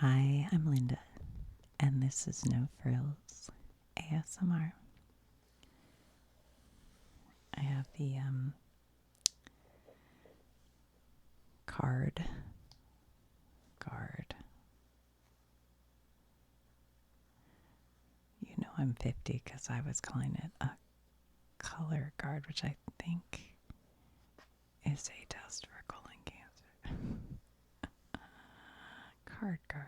Hi, I'm Linda, and this is No Frills ASMR. I have the card guard. You know I'm 50 because I was calling it a color guard, which I think is a test for colon cancer. Card guard.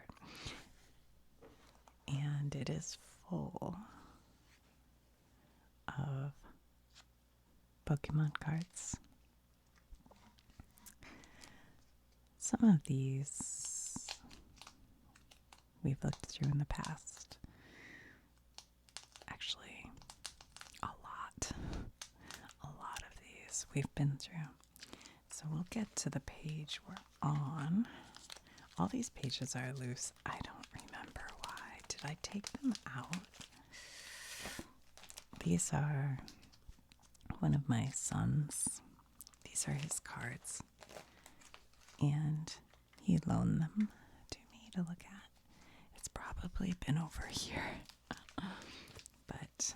And it is full of Pokemon cards. Some of these we've looked through in the past. Actually, a lot of these we've been through. So we'll get to the page we're on. All these pages are loose. I don't remember why. Did I take them out? These are one of my son's. These are his cards. And he loaned them to me to look at. It's probably been over here. But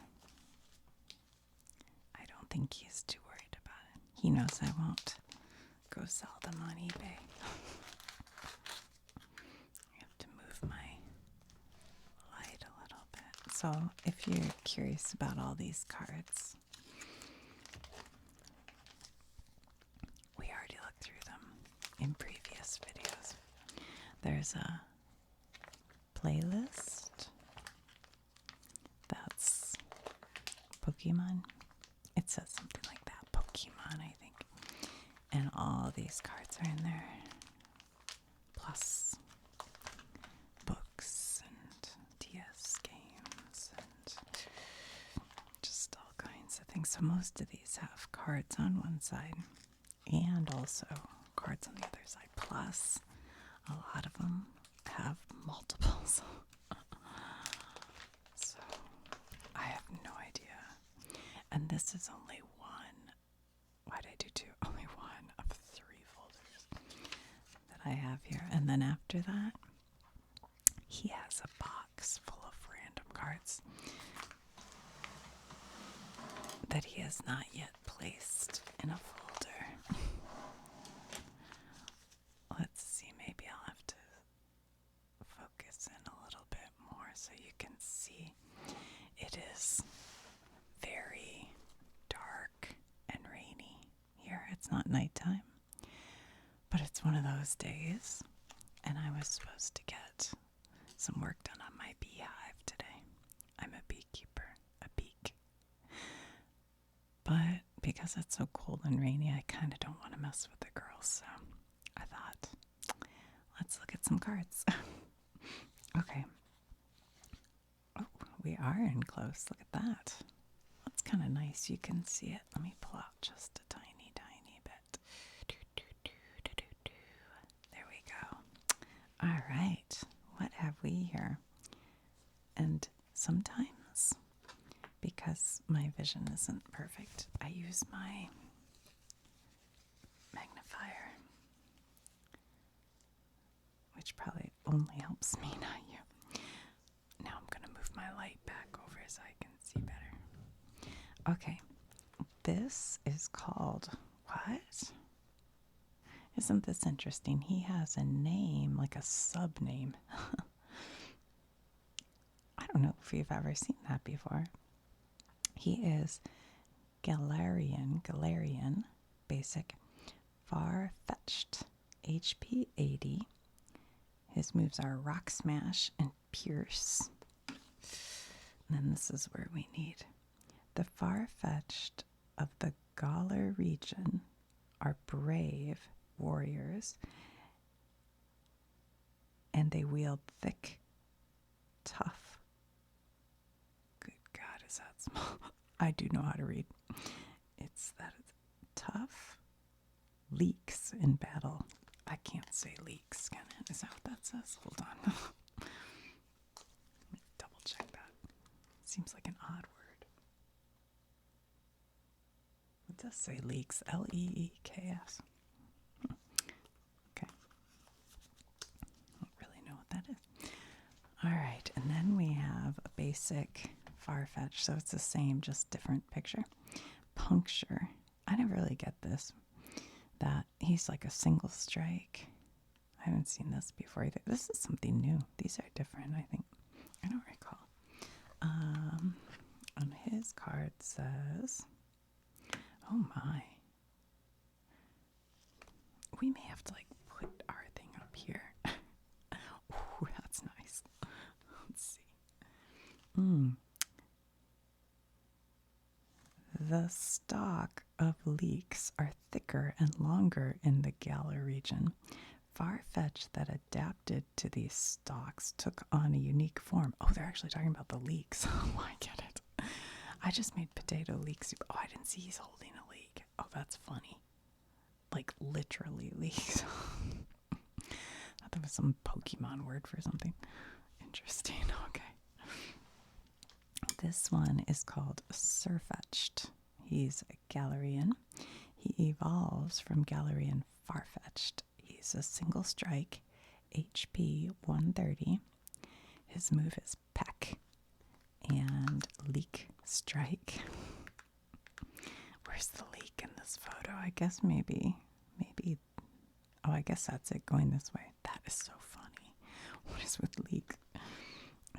I don't think he's too worried about it. He knows I won't go sell them on eBay. I have to move my light a little bit. So if you're curious about all these cards, we already looked through them in previous videos. There's a playlist that's Pokemon. It says something like that, Pokemon, I think. And all these cards are in there. Plus books and DS games and just all kinds of things. So most of these have cards on one side and also cards on the other side. Plus a lot of them have multiples. So I have no idea. And this is only one. Why did I do two? Only one of three folders that I have here. And then after that, he has a box full of random cards that he has not yet placed in a folder. Let's see, maybe I'll have to focus in a little bit more so you can see. It is very dark and rainy here. It's not nighttime, but it's one of those days, and I was supposed to get some work done on my beehive today. I'm a beekeeper, a beak. But because it's so cold and rainy, I kind of don't want to mess with the girls, so I thought, let's look at some cards. Okay. Oh, we are in close. Look at that. That's kind of nice. You can see it. Let me pull out just a tiny, tiny bit. There we go. All right. What have we here? And sometimes, because my vision isn't perfect, I use my magnifier, which probably only helps me, not you. Now I'm going to move my light back over so I can see better. Okay, this is called, what? Isn't this interesting? He has a name, like a sub-name. I don't know if you've ever seen that before. He is Galarian, basic, far-fetched, HP 80. His moves are Rock Smash and Pierce. And then this is where we need. The far-fetched of the Galar region are brave warriors, and they wield thick, tough. Good God, is that small? I do know how to read. It's that it's tough leaks in battle. I can't say leaks, can it? Is that what that says? Hold on. Let me double check that. Seems like an odd word. It does say leaks. Leeks. Okay. I don't really know what that is. basic Farfetch, so it's the same, just different picture. Puncture. I never really get this. That he's like a single strike. I haven't seen this before either. This is something new. These are different, I think. I don't recall. On his card says, oh my. We may have to like put our thing up here. Ooh, that's nice. Let's see. The stalk of leeks are thicker and longer in the Galar region. Farfetch that adapted to these stalks took on a unique form. Oh, they're actually talking about the leeks. Oh, I get it. I just made potato leek soup. Oh, I didn't see he's holding a leek. Oh, that's funny. Like literally leeks. I thought that was some Pokemon word for something. Interesting. Okay. This one is called Surfetched. He's a Galarian. He evolves from Galarian Farfetched. He's a single strike, HP 130. His move is Peck and Leak Strike. Where's the leak in this photo? I guess maybe. Oh, I guess that's it going this way. That is so funny. What is with leak?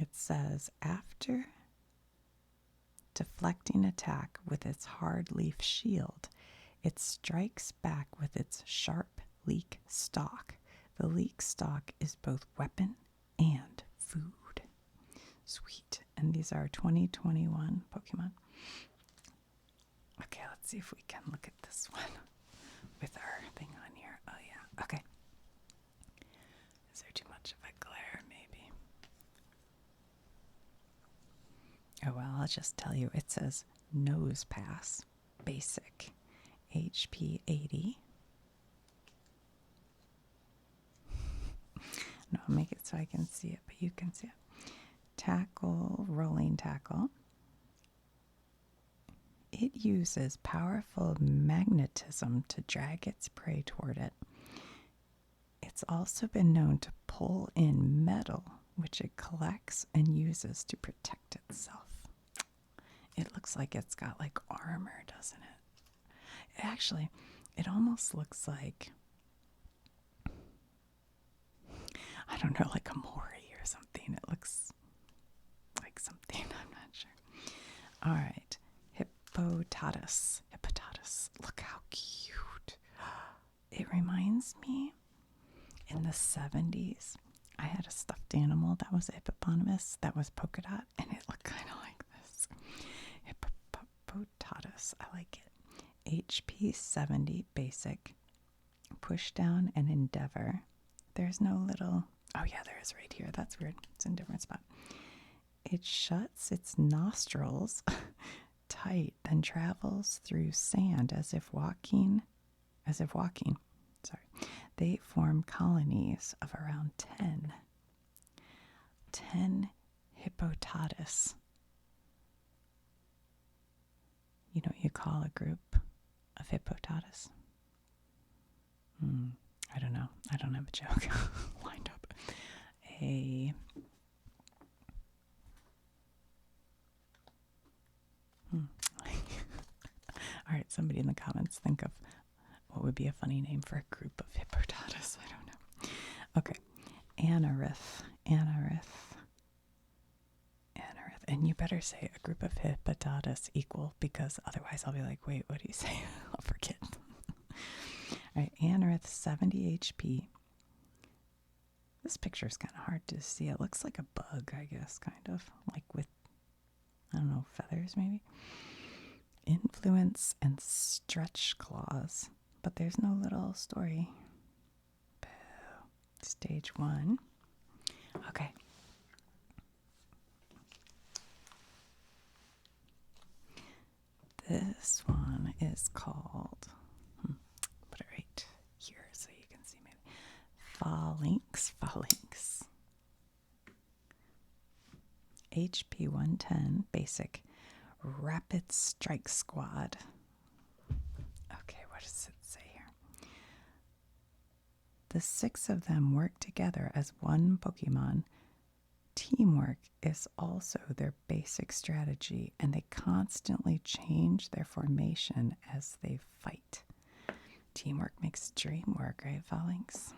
It says, after deflecting attack with its hard leaf shield, it strikes back with its sharp leek stalk. The leek stalk is both weapon and food. Sweet. And these are 2021 Pokemon. Okay, let's see if we can look at this one with our thing on here. Oh, yeah. Okay. Is there too much of a glare? Maybe. Oh, well, I'll just tell you. It says Nose Pass, Basic, HP 80. No, I'll make it so I can see it, but you can see it. Tackle, rolling tackle. It uses powerful magnetism to drag its prey toward it. It's also been known to pull in metal, which it collects and uses to protect itself. It looks like it's got like armor, doesn't it? Actually, it almost looks like, I don't know, like a Mori or something. It looks like something, I'm not sure. All right. Hippopotamus. Look how cute. It reminds me, in the 70s, I had a stuffed animal that was a hippopotamus that was polka dot, and it looked kind of like this. Hippopotamus. I like it. HP 70 basic. Push down and endeavor. There's no little... Oh, yeah, there is right here. That's weird. It's in a different spot. It shuts its nostrils tight and travels through sand as if walking. Sorry. They form colonies of around 10. 10 hippopotamus. You know what you call a group of hippopotamus? I don't know. I don't have a joke lined up. All right, somebody in the comments think of what would be a funny name for a group of hippopotamus. I don't know. Okay. Anorith. And you better say a group of hippopotamus equal, because otherwise I'll be like, wait, what do you say? I'll forget. All right, Anorith, 70 HP. This picture is kind of hard to see. It looks like a bug, I guess, kind of. Like with, I don't know, feathers maybe. Influence and stretch claws. But there's no little story. Boo. Stage 1. Okay. This one is called, put it right here so you can see maybe. Phalanx. HP 110, basic, rapid strike squad. Okay, what does it say here? The 6 of them work together as one Pokemon Teamwork is also their basic strategy, and they constantly change their formation as they fight. Teamwork makes dream work, right, Phalanx?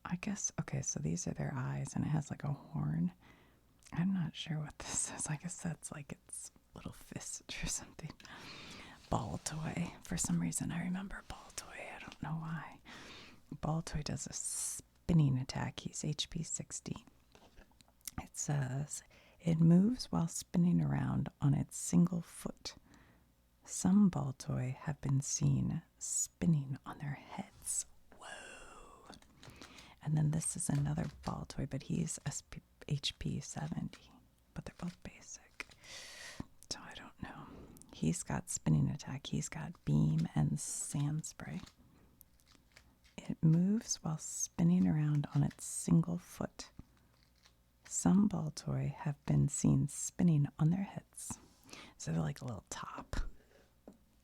I guess, okay, so these are their eyes, and it has like a horn. I'm not sure what this is. I guess that's like its little fist or something. Ball toy. For some reason, I remember ball toy. I don't know why. Ball toy does a spinning attack. He's HP 60. It says, it moves while spinning around on its single foot. Some ball toy have been seen spinning on their heads. Whoa. And then this is another ball toy, but he's HP 70. But they're both basic. So I don't know. He's got spinning attack. He's got beam and sand spray. It moves while spinning around on its single foot. Some ball toy have been seen spinning on their heads. So they're like a little top.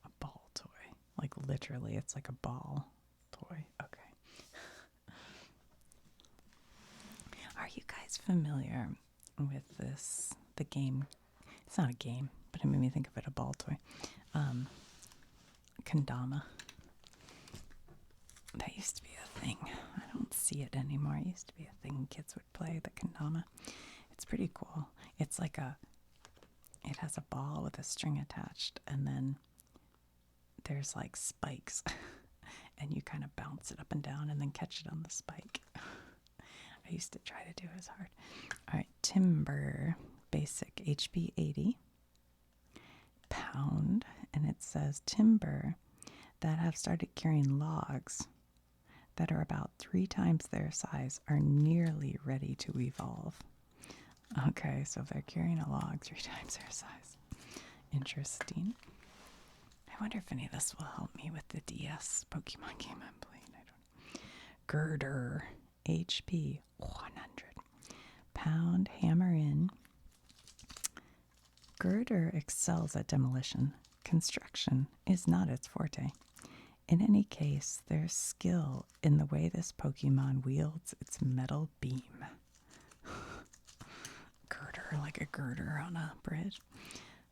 A ball toy. Like literally, it's like a ball toy. Okay. Are you guys familiar with this? The game. It's not a game, but it made me think of it, a ball toy. Kendama. That used to be a thing. I don't see it anymore. It used to be a thing kids would play, the kendama. It's pretty cool. It's like it has a ball with a string attached, and then there's like spikes, and you kind of bounce it up and down and then catch it on the spike. I used to try to do it as hard. All right, timber, basic, HP 80. Pound, and it says timber that have started carrying logs that are about 3 times their size are nearly ready to evolve. Okay, so if they're carrying a log 3 times their size. Interesting. I wonder if any of this will help me with the DS Pokemon game I'm playing. I don't know. Girder, HP 100. Pound, hammer in. Girder excels at demolition. Construction is not its forte. In any case, there's skill in the way this Pokemon wields its metal beam. Girder, like a girder on a bridge.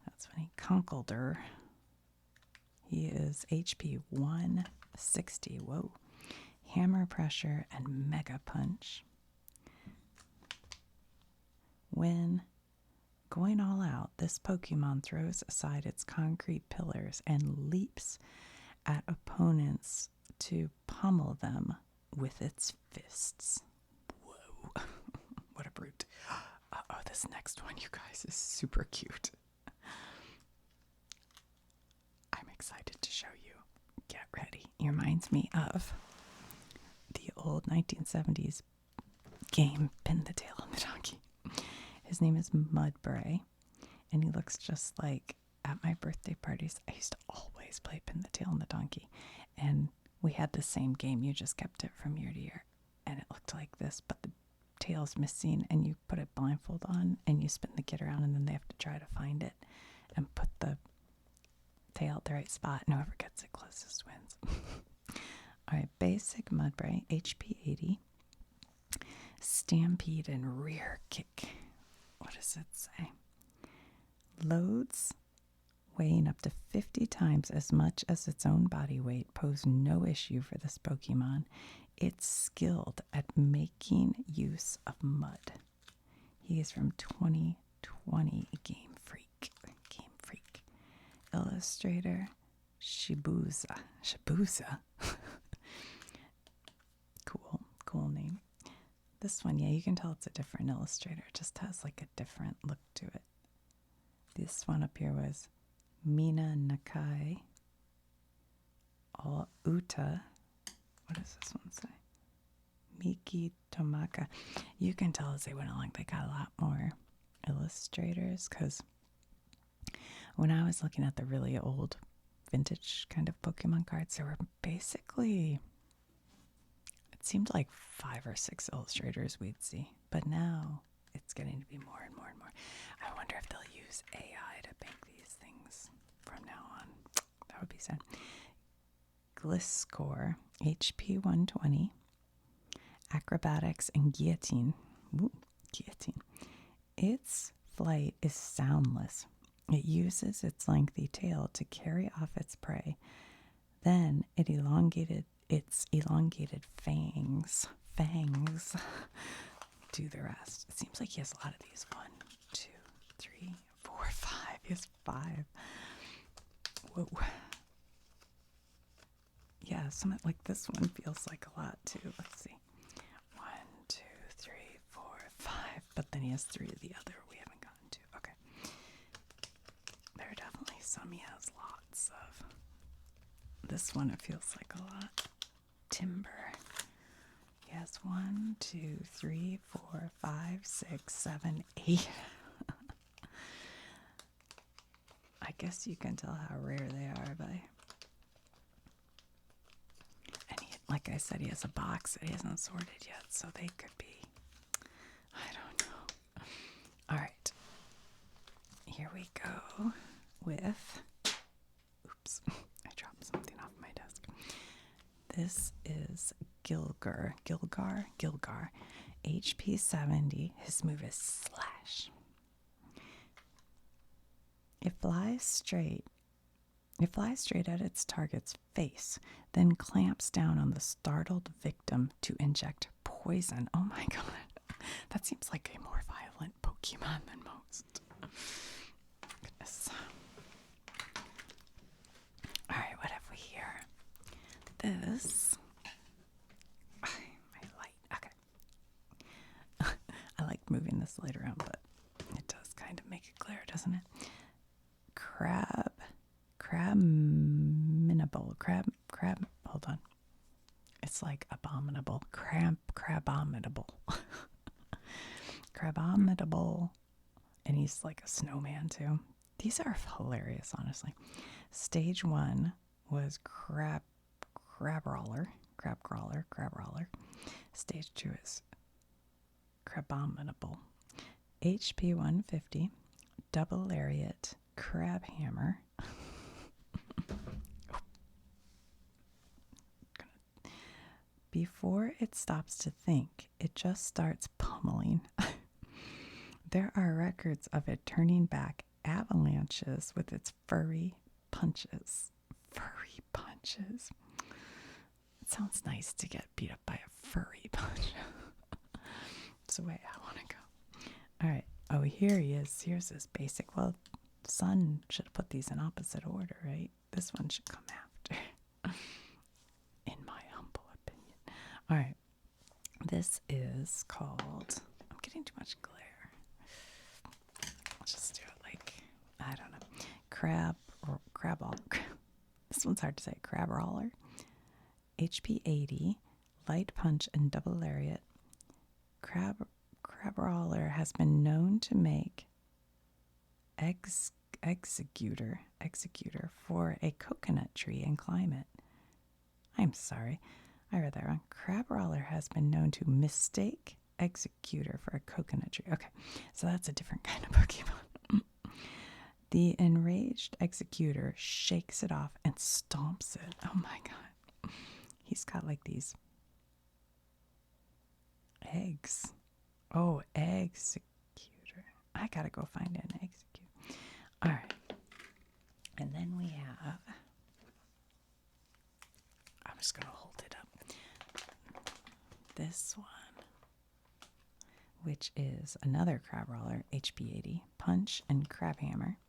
That's funny. Conkeldurr. He is HP 160. Whoa. Hammer pressure and mega punch. When going all out, this Pokemon throws aside its concrete pillars and leaps at opponents to pummel them with its fists. Whoa. What a brute. Oh, this next one, you guys, is super cute. I'm excited to show you. Get ready. It reminds me of the old 1970s game, Pin the Tail on the Donkey. His name is Mudbray, and he looks just like at my birthday parties. I used to always play Pin the Tail on the Donkey, and we had the same game. You just kept it from year to year, and it looked like this, but the tail's missing, and you put a blindfold on, and you spin the kid around, and then they have to try to find it and put the tail at the right spot, and whoever gets it closest wins. All right, basic Mudbray, HP 80. Stampede and rear kick. What does it say? Loads weighing up to 50 times as much as its own body weight pose no issue for this Pokemon. It's skilled at making use of mud. He is from 2020 Game Freak. Illustrator Shibuza. Cool name. This one, yeah, you can tell it's a different illustrator. It just has like a different look to it. This one up here was Mina Nakai. Uta. What does this one say? Miki Tomaka. You can tell as they went along, they got a lot more illustrators, because when I was looking at the really old vintage kind of Pokemon cards, there were basically, it seemed like 5 or 6 illustrators we'd see, but now it's getting to be more and more and more. I wonder if they'll use AI to make these things from now on. That would be sad. Gliscor, HP 120. acrobatics, and guillotine. Ooh, guillotine. Its flight is soundless. It uses its lengthy tail to carry off its prey. Then its elongated fangs do the rest. It seems like he has a lot of these. 1, 2, 3, 4, 5. He has 5. Whoa. Yeah, something like this one feels like a lot too. Let's see. 1, 2, 3, 4, 5. But then he has 3 of the other we haven't gotten to. Okay. There are definitely some he has lots of. This one, it feels like a lot. Timber. He has 1, 2, 3, 4, 5, 6, 7, 8. I guess you can tell how rare they are by. And like I said, he has a box that he hasn't sorted yet, so they could be. I don't know. All right. Here we go with. Oops. I dropped something off my desk. This is Gilgar. HP 70. His move is Slash. It flies straight at its target's face, then clamps down on the startled victim to inject poison. Oh my god. That seems like a more violent Pokemon than most. Goodness. Alright, what have we here? This. My light. Okay. I like moving this light around, but it does kind of make it glare, doesn't it? Hold on. It's like abominable. Crabominable. Crabominable. And he's like a snowman too. These are hilarious, honestly. Stage 1 was crab crawler. Stage 2 is crabominable. HP 150. Double lariat. Crab hammer. Before it stops to think, it just starts pummeling. There are records of it turning back avalanches with its furry punches. Furry punches. It sounds nice to get beat up by a furry punch. That's the way I want to go. All right. Oh, here he is. Here's his basic. Well, Sun should put these in opposite order, right? This one should come after. In my humble opinion. All right. This is called. I'm getting too much glare. I'll just do it like, I don't know. Crab. This one's hard to say. Crab roller. HP 80. Light punch and double lariat. Crab roller has been known to make executor for a coconut tree and climb it. I'm sorry, I read that wrong. Crab roller has been known to mistake executor for a coconut tree. Okay, so that's a different kind of Pokemon. The enraged executor shakes it off and stomps it. Oh my god. He's got like these eggs. Oh, executor. I gotta go find an executor. All right. And then we have. I'm just gonna hold it up. This one, which is another crab roller, HP 80, punch and crab hammer.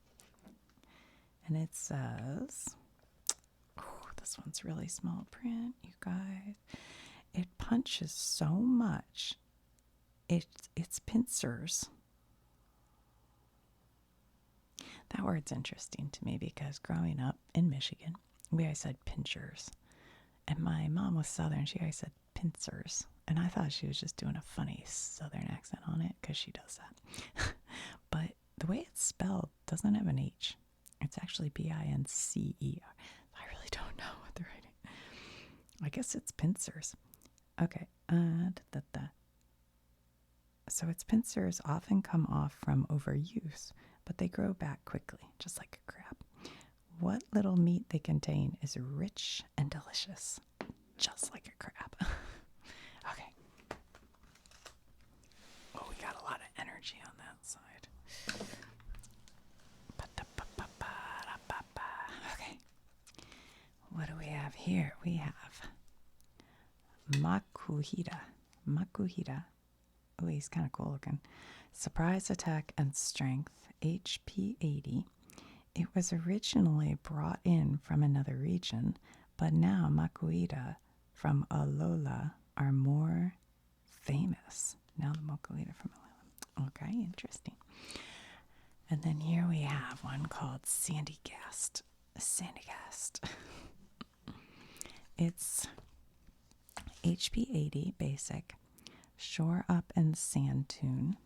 And it says, oh, this one's really small print, you guys. It punches so much, its pincers. That word's interesting to me because growing up in Michigan, we always said pinchers. And my mom was Southern. She always said pincers. And I thought she was just doing a funny Southern accent on it because she does that. But the way it's spelled doesn't have an H. It's actually Pincer. I really don't know what they're writing. I guess it's pincers. Okay. So its pincers often come off from overuse, but they grow back quickly, just like a crab. What little meat they contain is rich and delicious, just like a crab. Okay. here we have Makuhita. Makuhita. Oh, he's kind of cool looking. Surprise attack and strength, HP 80. It was originally brought in from another region, but now Makuhita from Alola are more famous. Now the Makuhita from Alola. Okay, interesting. And then here we have one called Sandygast. Sandygast. It's HP 80 basic. Shore Up and Sandtomb.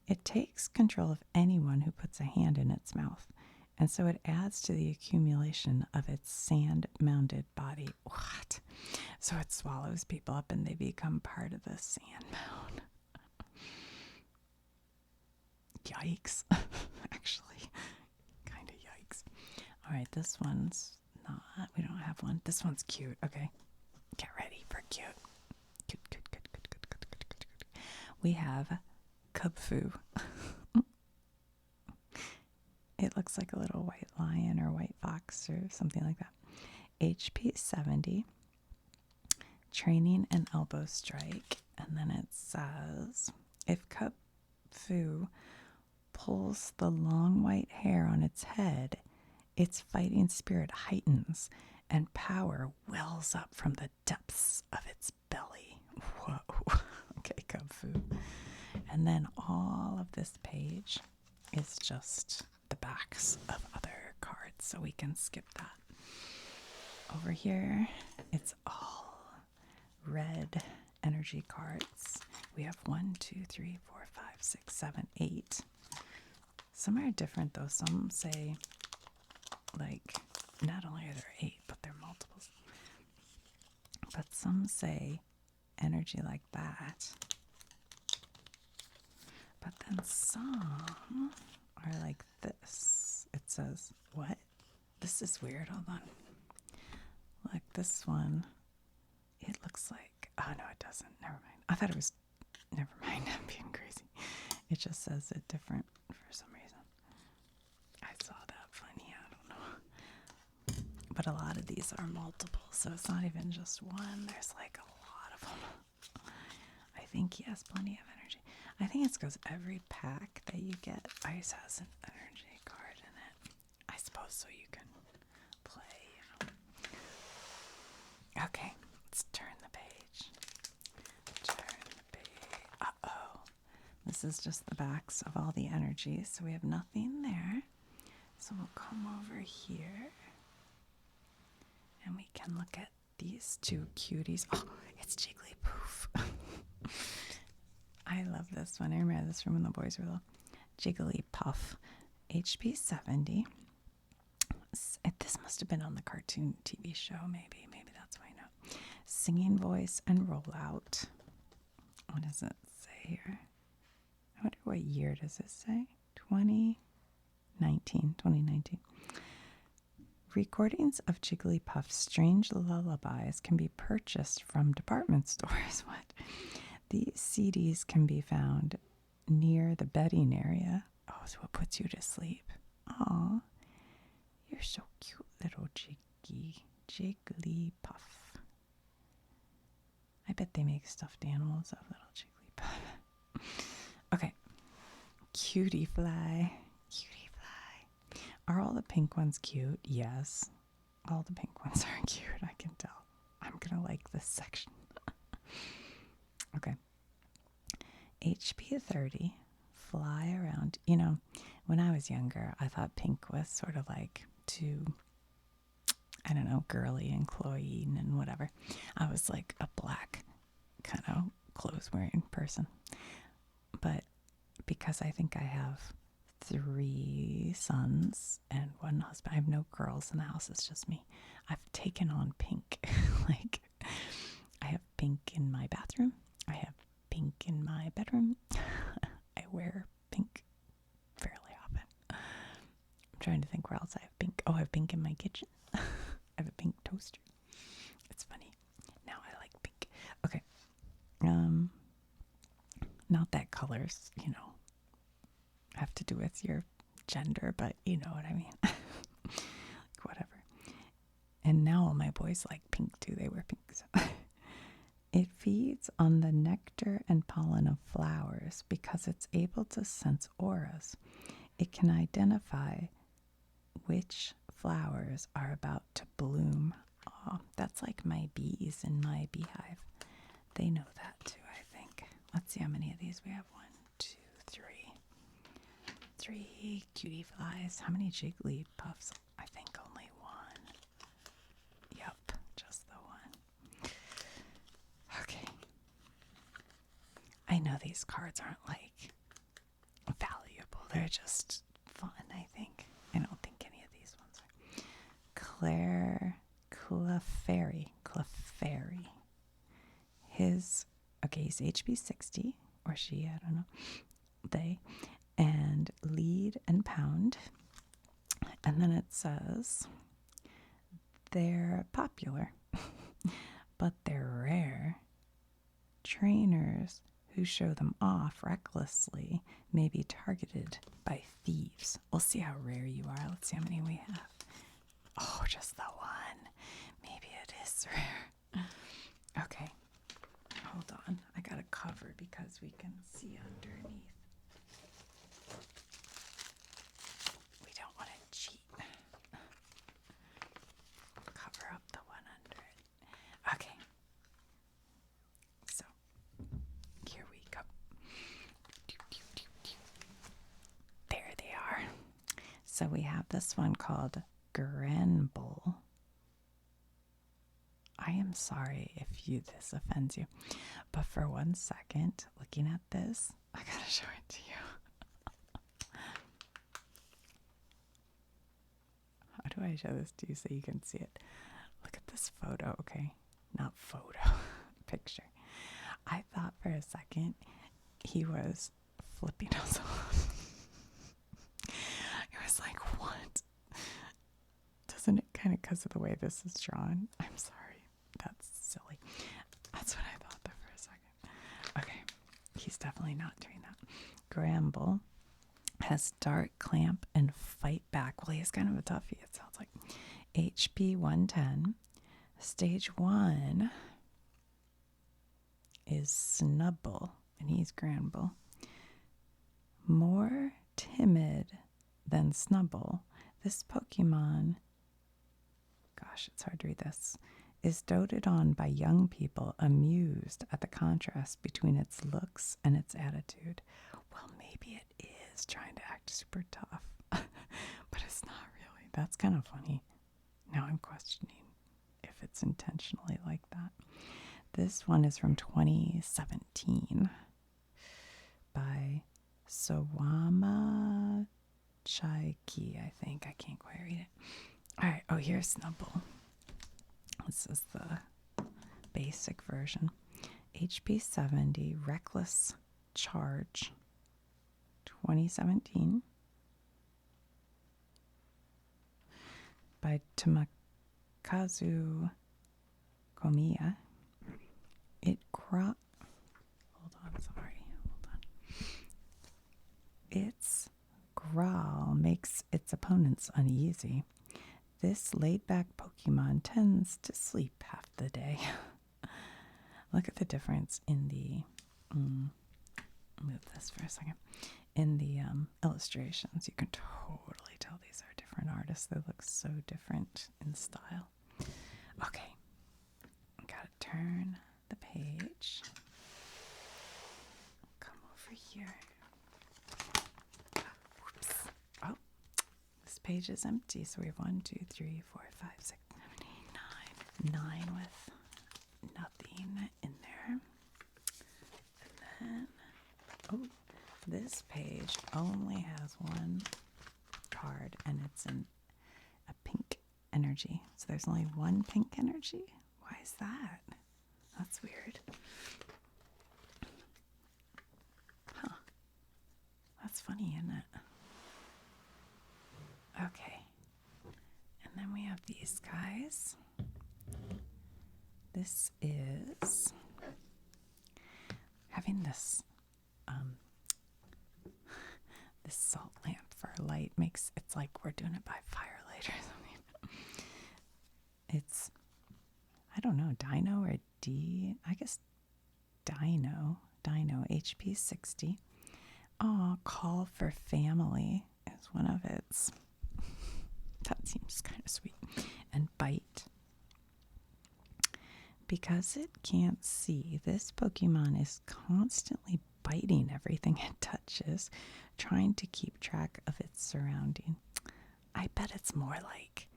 It takes control of anyone who puts a hand in its mouth, and so it adds to the accumulation of its sand-mounded body. What? So it swallows people up and they become part of the sand mound. Yikes. Actually, kind of yikes. All right, this one's not, we don't have one. This one's cute. Okay, get ready for cute. Cute. We have Kubfu. It looks like a little white lion or white fox or something like that. HP 70. Training and elbow strike. And then it says, if Kubfu pulls the long white hair on its head, its fighting spirit heightens and power wells up from the depths of its belly. Whoa. Okay, Kubfu. And then all of this page is just the backs of other cards, so we can skip that. Over here, it's all red energy cards. We have 1, 2, 3, 4, 5, 6, 7, 8. Some are different though. Some say, like, not only are there 8, but they're multiples. But some say energy like that. But then some are like this. It says, what? This is weird. Hold on. Like this one, it looks like, oh no, it doesn't. Never mind. I thought it was, never mind. I'm being crazy. It just says it different for some reason. I saw that funny. I don't know. But a lot of these are multiple, so it's not even just one. There's like a lot of them. I think he has plenty of energy. I think it's because every pack that you get always has an energy card in it. I suppose so you can play, you know. Okay, let's turn the page. Uh-oh. This is just the backs of all the energies, so we have nothing there. So we'll come over here and we can look at these two cuties. Oh, it's Jigglypuff. I love this one. I remember this from when the boys were little. Jigglypuff, HP 70. This must have been on the cartoon TV show, maybe. Maybe that's why I know. Singing voice and rollout. What does it say here? I wonder what year does it say? 2019. Recordings of Jigglypuff's strange lullabies can be purchased from department stores. What? These CDs can be found near the bedding area. Oh, so it puts you to sleep. Aw, you're so cute, little Jigglypuff. I bet they make stuffed animals of little Jigglypuff. Okay, Cutie Fly. Are all the pink ones cute? Yes, all the pink ones are cute. I can tell. I'm gonna like this section. Okay. HP 30. Fly around. You know, when I was younger, I thought pink was sort of like too, I don't know, girly and cloying and whatever. I was like a black kind of clothes wearing person. But because I think I have 3 sons and 1 husband, I have no girls in the house, it's just me. I've taken on pink. Like, I have pink in my bathroom. I have pink in my bedroom. I wear pink fairly often. I'm trying to think where else I have pink. Oh, I have pink in my kitchen. I have a pink toaster. It's funny. Now I like pink. Okay. Not that colors, you know, have to do with your gender, but you know what I mean. Like, whatever. my boys like pink too. They wear pink. So. It feeds on the nectar and pollen of flowers because it's able to sense auras. It can identify which flowers are about to bloom. Oh, that's like my bees in my beehive. They know that too, I think. Let's see how many of these we have. 1, 2, 3. 3 cutie flies. How many Jigglypuffs? I think only 1. Yep, just the one. Okay. I know these cards aren't like valuable. They're just fun, I think. I don't think any of these ones are. Claire Clefairy. He's HP 60, or she, I don't know. They. And lead and pound. And then it says they're popular, but they're rare. Trainers who show them off recklessly may be targeted by thieves. We'll see how rare you are. Let's see how many we have. Oh, just the one. Maybe it is rare. Okay. Hold on. I got a cover because we can see underneath. We don't want to cheat. Cover up the one under it. Okay. So, here we go. There they are. So we have this one called Granbull. I am sorry if this offends you, but for 1 second, looking at this, I gotta show it to you. How do I show this to you so you can see it? Look at this photo, okay? Not photo, picture. I thought for a second he was flipping us off. I was like, what? Doesn't it kind of, because of the way this is drawn? I'm sorry. That's silly. That's what I thought there for a second. Okay. He's definitely not doing that. Gramble has dart, clamp, and fight back. Well, he's kind of a toughie, it sounds like. HP 110. Stage 1 is Snubbull, and he's Granbull. More timid than Snubbull, this Pokemon, gosh, it's hard to read this, is doted on by young people amused at the contrast between its looks and its attitude. Well, maybe it is trying to act super tough, but it's not really. That's kind of funny. Now I'm questioning if it's intentionally like that. This one is from 2017 by Sawama Chaiki, I think. I can't quite read it. All right. Oh, here's Snubbull. This is the basic version. HP 70, Reckless Charge, 2017. By Tamakazu Komiya. Hold on. Its growl makes its opponents uneasy. This laid-back Pokemon tends to sleep half the day. Look at the difference in the... move this for a second. In the illustrations, you can totally tell these are different artists. They look so different in style. Okay. Gotta turn the page. Come over here. Whoops. Oh. This page is empty, so we have 1, 2, 3, 4, 5, 6, 7, 8, 9. 9 with nothing in there. And then, oh, this page only has one card, and it's in a pink energy. So there's only one pink energy? Why is that? That's weird. Huh. That's funny, isn't it? Okay. And then we have these guys. This is having this this salt lamp for light makes it's like we're doing it by firelight or something. It's don't know, Dino or D, I guess Dino, HP 60. Oh, Call for Family is one of its. That seems kind of sweet. And Bite. Because it can't see, this Pokemon is constantly biting everything it touches, trying to keep track of its surrounding. I bet it's more like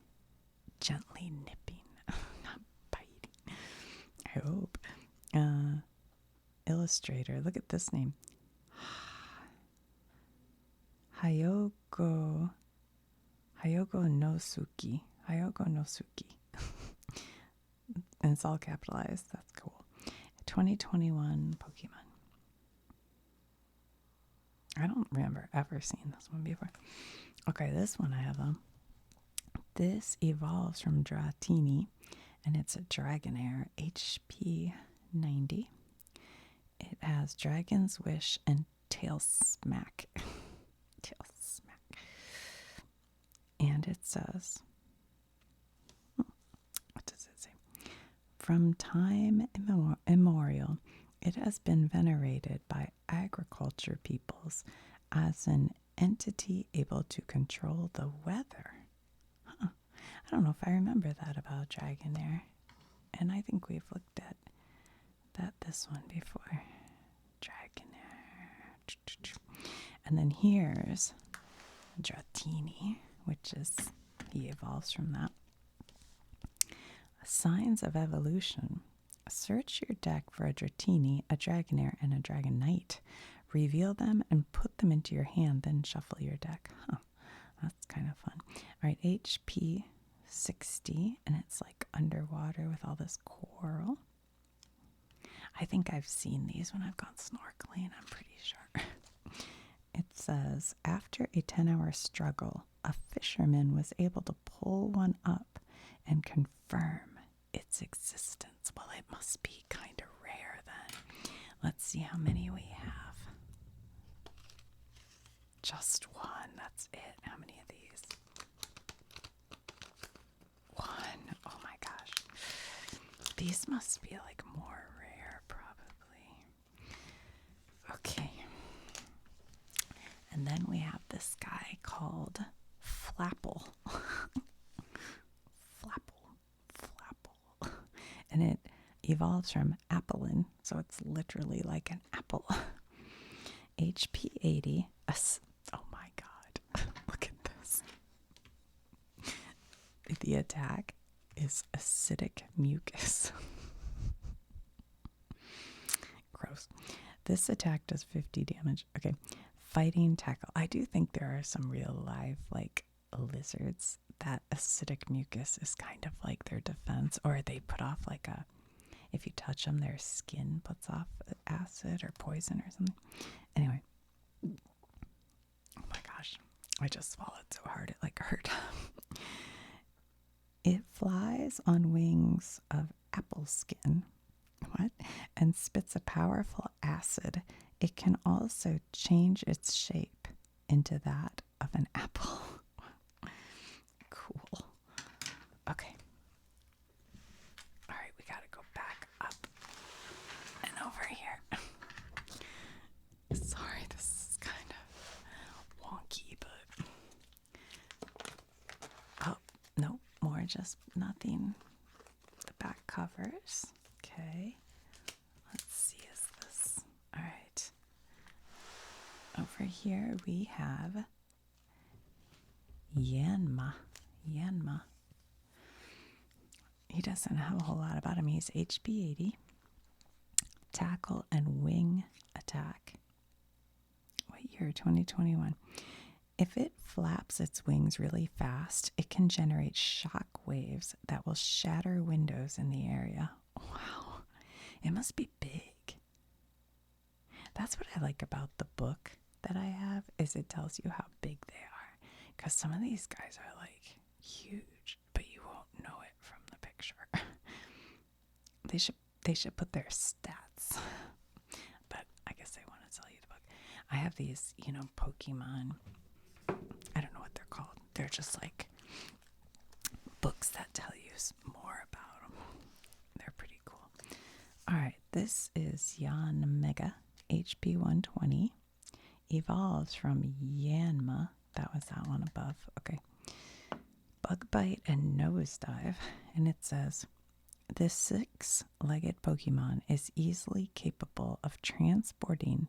gently nipping, not biting. I hope. Illustrator, look at this name. Hayoko Nosuki. Hayoko Nosuki. And it's all capitalized. That's cool. 2021 Pokemon. I don't remember ever seeing this one before. Okay, this one I have. This evolves from Dratini, and it's a Dragonair HP 90. It has Dragon's Wish and Tail Smack. Tail Smack. And it says, what does it say? From time immemorial, it has been venerated by agriculture peoples as an entity able to control the weather. Huh. I don't know if I remember that about Dragonair. And I think we've looked at this one before. Dragonair. And then here's Dratini, which is, he evolves from that. Signs of evolution. Search your deck for a Dratini, a Dragonair, and a Dragonite. Reveal them and put them into your hand, then shuffle your deck. Huh, that's kind of fun. All right, HP 60, and it's like underwater with all this coral. I think I've seen these when I've gone snorkeling, I'm pretty sure. It says, after a 10-hour struggle, a fisherman was able to pull one up and confirm its existence. Well, it must be kind of rare then. Let's see how many we have. Just one, that's it. How many of these? One. Oh my gosh. These must be like more rare, probably. Okay. And then we have this guy called Flapple. Flapple. And it evolves from Applin, so it's literally like an apple. HP 80. Oh my god. Look at this. The attack is acidic mucus. Gross. This attack does 50 damage. Okay. Fighting tackle. I do think there are some real live, like, lizards that acidic mucus is kind of like their defense, or they put off like a, if you touch them, their skin puts off acid or poison or something. Anyway. Oh my gosh. I just swallowed so hard it like hurt. It flies on wings of apple skin. What? And spits a powerful acid. It can also change its shape into that of an apple. Cool. Okay. All right, we gotta go back up and over here. Sorry, this is kind of wonky, but oh, no, more just nothing. The back covers. Okay. Let's see, is this all right? Over here we have Yanma. He doesn't have a whole lot about him. He's HP 80. Tackle and wing attack. What year? 2021. If it flaps its wings really fast, it can generate shock waves that will shatter windows in the area. Wow. It must be big. That's what I like about the book that I have, is it tells you how big they are. Because some of these guys are like huge, but you won't know it from the picture. They should put their stats. But I guess they want to tell you the book. I have these, Pokemon. I don't know what they're called. They're just like books that tell you more about them. Alright, this is Yan Mega HP 120. Evolves from Yanma. That was that one above. Okay. Bug Bite and Nosedive. And it says, this six-legged Pokemon is easily capable of transporting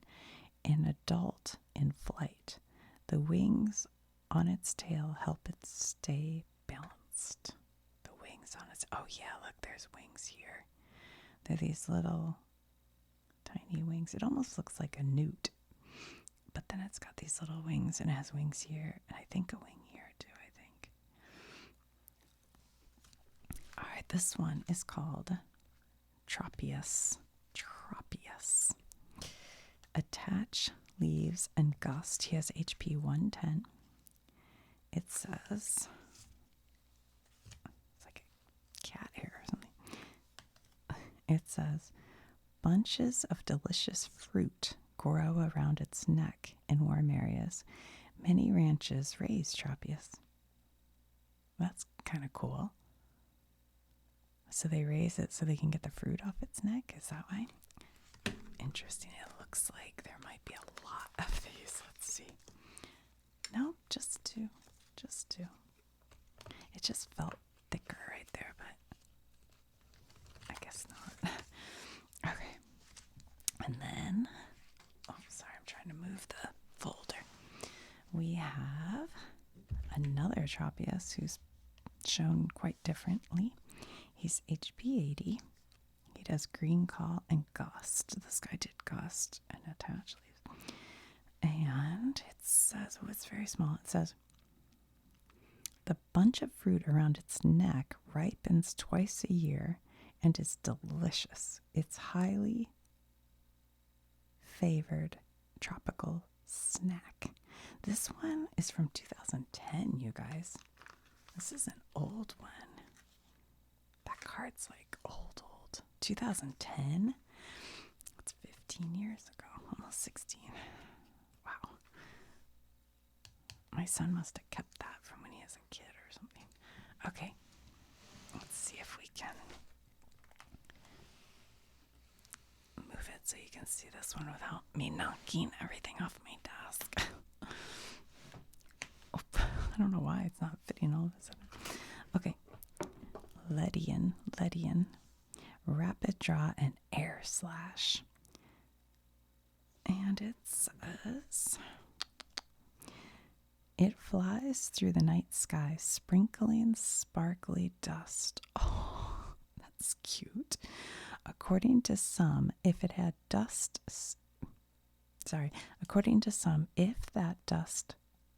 an adult in flight. The wings on its tail help it stay balanced. The wings on its... Oh, yeah, look, there's wings here. They're these little tiny wings. It almost looks like a newt. But then it's got these little wings, and it has wings here, and I think a wing here too, I think. Alright, this one is called Tropius. Tropius. Attach, Leaves, and Gust. He has HP 110. It says, it's like a cat hair or something. It says, bunches of delicious fruit grow around its neck in warm areas. Many ranches raise Tropius. That's kind of cool. So they raise it so they can get the fruit off its neck? Is that why? Interesting. It looks like there might be a lot of these. Let's see. No, just two. Just two. It just felt thicker right there, but I guess not. Okay. And then... Oh, sorry, I'm trying to move the folder. We have another Tropius who's shown quite differently. He's HP 80. He does Green Call and Gust. This guy did Gust and Attach Leaves. And it says, oh, it's very small. It says, the bunch of fruit around its neck ripens twice a year and is delicious. It's highly favored tropical snack. This one is from 2010, you guys. This is an old one. That card's like old. 2010? It's 15 years ago, almost 16. Wow. My son must have kept that from when he was a kid or something. Okay. Let's see if we can move it so you can see this one without me knocking everything off my desk. Oh, I don't know why it's not fitting all of a sudden. Okay. Ledian, Rapid Draw, and Air Slash. And it says, it flies through the night sky, sprinkling sparkly dust. Oh, that's cute. According to some, if that dust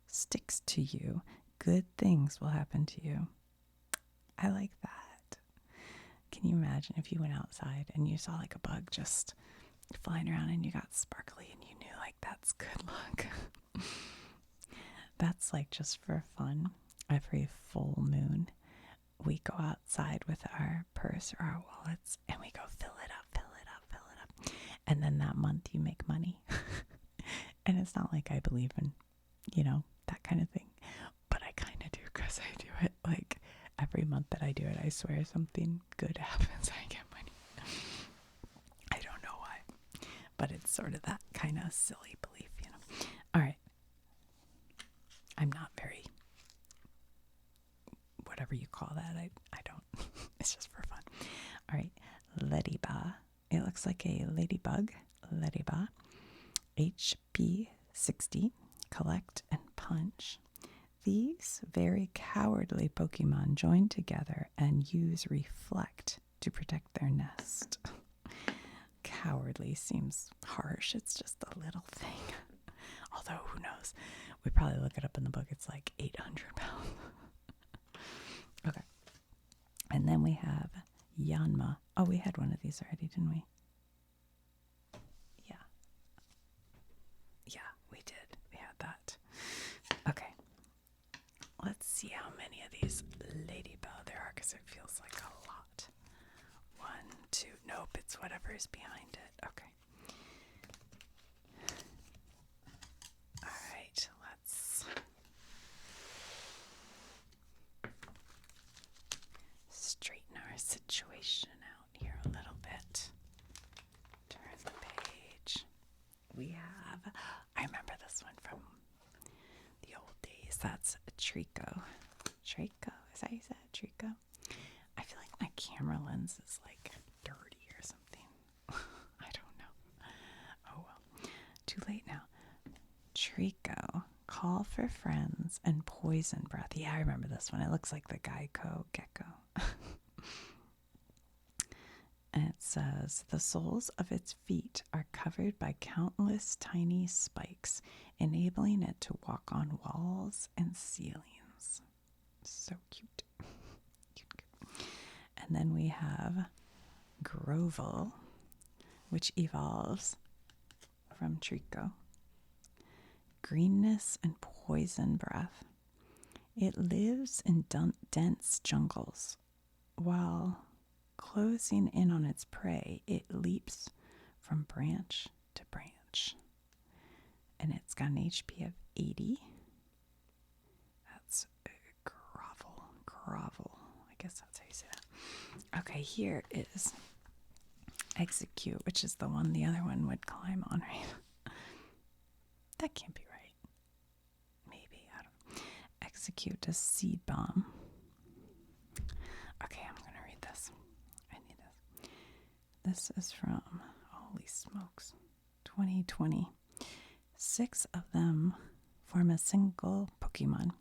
sticks to you, good things will happen to you. I like that. Can you imagine if you went outside and you saw like a bug just flying around and you got sparkly and you knew like that's good luck? That's like just for fun. Every full moon, we go outside with our purse or our wallets and we go fill it up. And then that month you make money. And it's not like I believe in, that kind of thing. But I kind of do because I do it like every month that I do it. I swear something good happens. I get money. I don't know why. But it's sort of that kind of silly belief, All right. I'm not very, whatever you call that. I don't. It's just for fun. All right. Ladybug. It looks like a ladybug. Ladybug. HP 60. Collect and punch. These very cowardly Pokemon join together and use Reflect to protect their nest. Cowardly seems harsh. It's just a little thing. Although, who knows? We probably look it up in the book. It's like 800 pounds. Okay. And then we have Yanma. Oh, we had one of these already, didn't we? Yeah, we did. We had that. Okay. Let's see how many of these ladybug there are, because it feels like a lot. 1, 2. Nope, it's whatever is behind it. Okay. All right, let's straighten our situation out here a little bit. Trico, call for friends, and poison breath. Yeah, I remember this one. It looks like the Geico gecko. And it says, the soles of its feet are covered by countless tiny spikes, enabling it to walk on walls and ceilings. So cute. Cute. And then we have Grovel, which evolves from Trico. Greenness and poison breath. It lives in dense jungles. While closing in on its prey, it leaps from branch to branch. And it's got an HP of 80. That's grovel. I guess that's how you say that. Okay, here is Execute, which is the one the other one would climb on, right? That can't be right. Maybe, I don't know. Execute does Seed Bomb. Okay, I'm going to read this. I need this. This is from, holy smokes, 2020. 6 of them form a single Pokemon.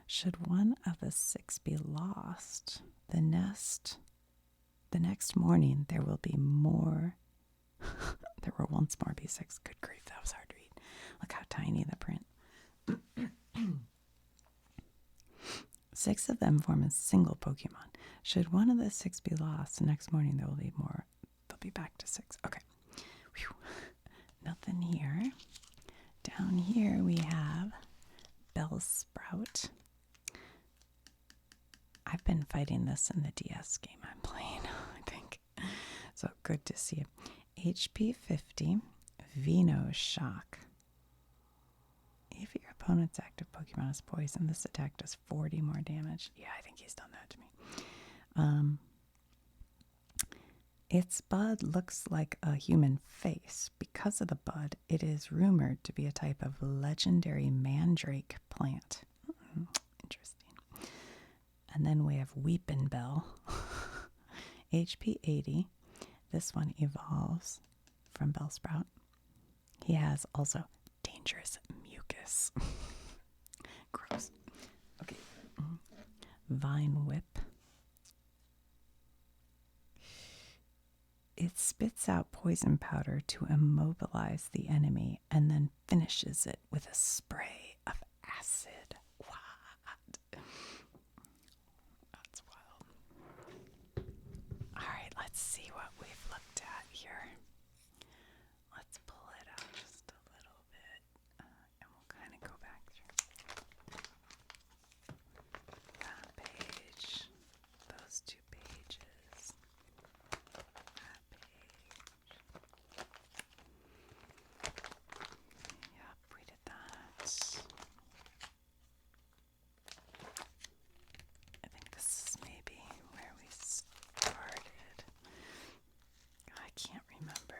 Should one of the 6 be lost, the next morning there will be more. There will once more be 6. Good grief, that was hard to read. Look how tiny the print. 6 of them form a single Pokemon. Should one of the 6 be lost, the next morning there will be more. They'll be back to 6. Okay. Whew. Nothing here. Down here we have Bellsprout. I've been fighting this in the DS game I'm playing, I think. So good to see it. HP 50, Veno Shock. If your opponent's active Pokemon is poisoned, this attack does 40 more damage. Yeah, I think he's done that to me. Its bud looks like a human face. Because of the bud, it is rumored to be a type of legendary mandrake plant. Interesting. And then we have Weepin' Bell. HP 80. This one evolves from Bellsprout. He has also dangerous mucus. Gross. Okay. Vine Whip. It spits out poison powder to immobilize the enemy and then finishes it with a spray of acid. What? That's wild. All right, let's see what we've looked at here. Let's pull it out just a little bit, and we'll kind of go back through that page, those 2 pages. Yep, we did that. I think this is maybe where we started. I can't remember.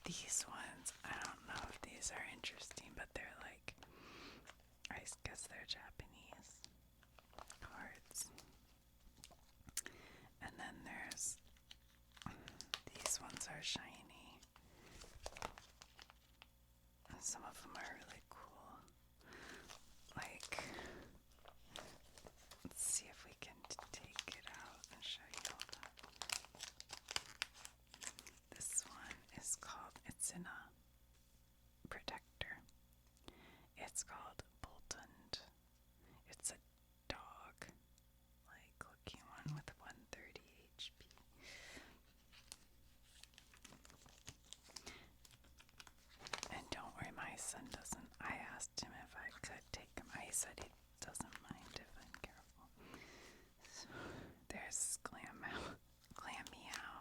these ones, I don't know if these are interesting, but they're like, I guess they're Japanese cards. And then there's, these ones are shiny. And some of them are really cool. Like, let's see if we can take it out and show you all that. This one is called, it's in a protector. It's called Bolton. It's a dog, like looking one with 130 HP. And don't worry, my son doesn't. I asked him if I could take him. He said he doesn't mind if I'm careful. So there's Glam Meow.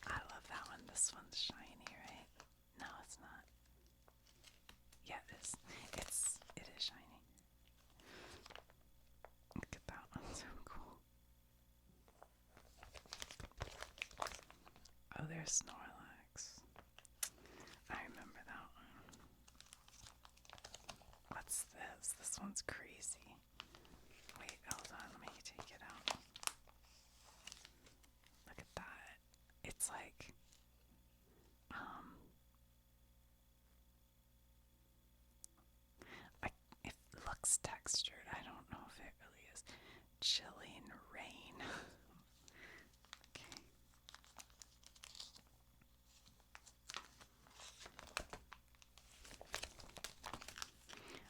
I love that one. This one's shiny, right? No, it's not. Yeah, it is. It is shiny. Look at that one, so cool. Oh, there's Snorlax. I remember that one. What's this? This one's crazy. Wait, hold on, let me take it out. Look at that. It's like, it looks textured. I don't know if it really is. Chilling rain. Okay.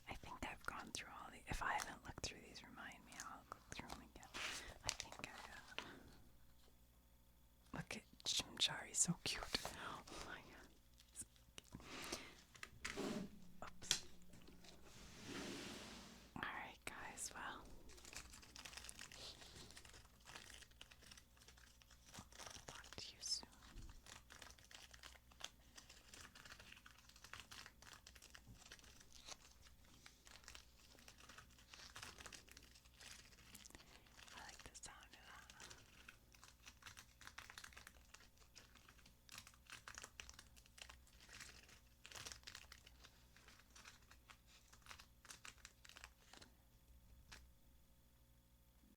I think I've gone through all these. If I haven't looked through these, remind me. I'll look through them again. I think I have. Look at Chimchar. He's so cute.